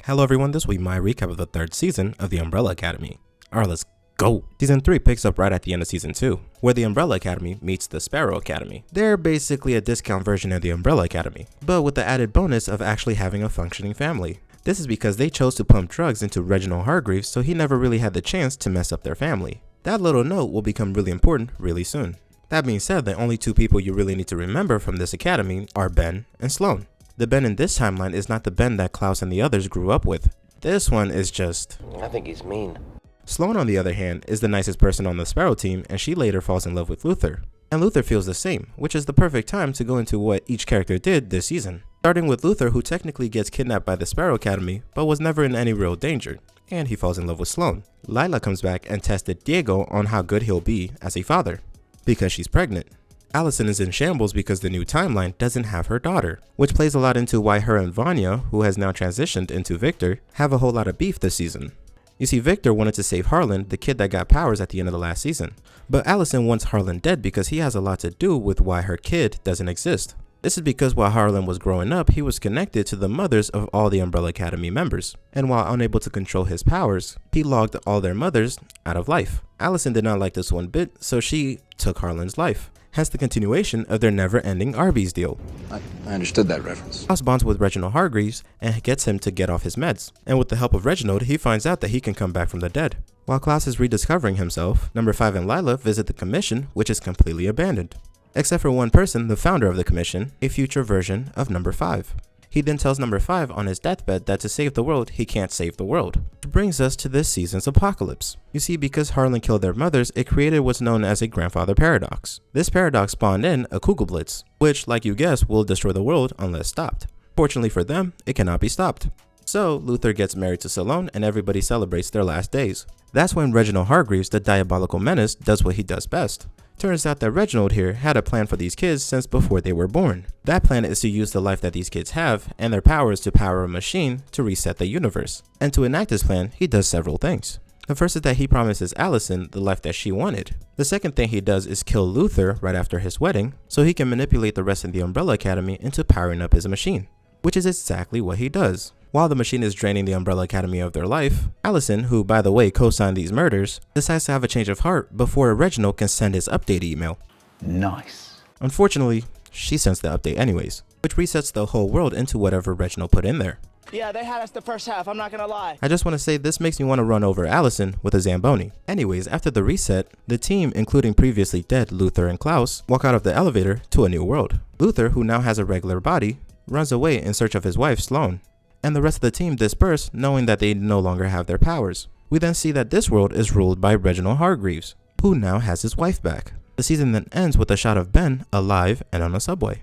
Hello everyone, this will be my recap of the third season of The Umbrella Academy. Alright, let's go! Season 3 picks up right at the end of Season 2, where the Umbrella Academy meets the Sparrow Academy. They're basically a discount version of the Umbrella Academy, but with the added bonus of actually having a functioning family. This is because they chose to pump drugs into Reginald Hargreaves, so he never really had the chance to mess up their family. That little note will become really important really soon. That being said, the only two people you really need to remember from this academy are Ben and Sloane. The Ben in this timeline is not the Ben that Klaus and the others grew up with. This one is just... I think he's mean. Sloane, on the other hand, is the nicest person on the Sparrow team, and she later falls in love with Luther. And Luther feels the same, which is the perfect time to go into what each character did this season. Starting with Luther, who technically gets kidnapped by the Sparrow Academy, but was never in any real danger, and he falls in love with Sloane. Lila comes back and tested Diego on how good he'll be as a father, because she's pregnant. Allison is in shambles because the new timeline doesn't have her daughter, which plays a lot into why her and Vanya, who has now transitioned into Victor, have a whole lot of beef this season. You see, Victor wanted to save Harlan, the kid that got powers at the end of the last season, but Allison wants Harlan dead because he has a lot to do with why her kid doesn't exist. This is because while Harlan was growing up, he was connected to the mothers of all the Umbrella Academy members, and while unable to control his powers, he logged all their mothers out of life. Allison did not like this one bit, so she took Harlan's life. Hence the continuation of their never-ending Arby's deal. I understood that reference. Klaus bonds with Reginald Hargreaves and gets him to get off his meds. And with the help of Reginald, he finds out that he can come back from the dead. While Klaus is rediscovering himself, Number 5 and Lila visit the commission, which is completely abandoned. Except for one person, the founder of the commission, a future version of Number 5. He then tells Number 5 on his deathbed that to save the world, he can't save the world. Which brings us to this season's apocalypse. You see, because Harlan killed their mothers, it created what's known as a grandfather paradox. This paradox spawned in a Kugelblitz, which, like you guessed, will destroy the world unless stopped. Fortunately for them, it cannot be stopped. So, Luther gets married to Sloane and everybody celebrates their last days. That's when Reginald Hargreaves, the diabolical menace, does what he does best. Turns out that Reginald here had a plan for these kids since before they were born. That plan is to use the life that these kids have and their powers to power a machine to reset the universe. And to enact this plan, he does several things. The first is that he promises Allison the life that she wanted. The second thing he does is kill Luther right after his wedding, so he can manipulate the rest of the Umbrella Academy into powering up his machine. Which is exactly what he does. While the machine is draining the Umbrella Academy of their life, Allison, who by the way co-signed these murders, decides to have a change of heart before Reginald can send his update email. Nice. Unfortunately, she sends the update anyways, which resets the whole world into whatever Reginald put in there. Yeah, they had us the first half, I'm not gonna lie. I just want to say this makes me want to run over Allison with a Zamboni. Anyways, after the reset, the team, including previously dead Luther and Klaus, walk out of the elevator to a new world. Luther, who now has a regular body, runs away in search of his wife Sloane, and the rest of the team disperse knowing that they no longer have their powers. We then see that this world is ruled by Reginald Hargreaves, who now has his wife back. The season then ends with a shot of Ben alive and on a subway.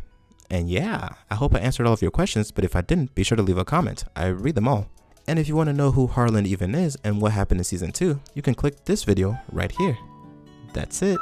And yeah, I hope I answered all of your questions, but if I didn't, be sure to leave a comment. I read them all. And if you want to know who Harlan even is and what happened in season 2, you can click this video right here. That's it.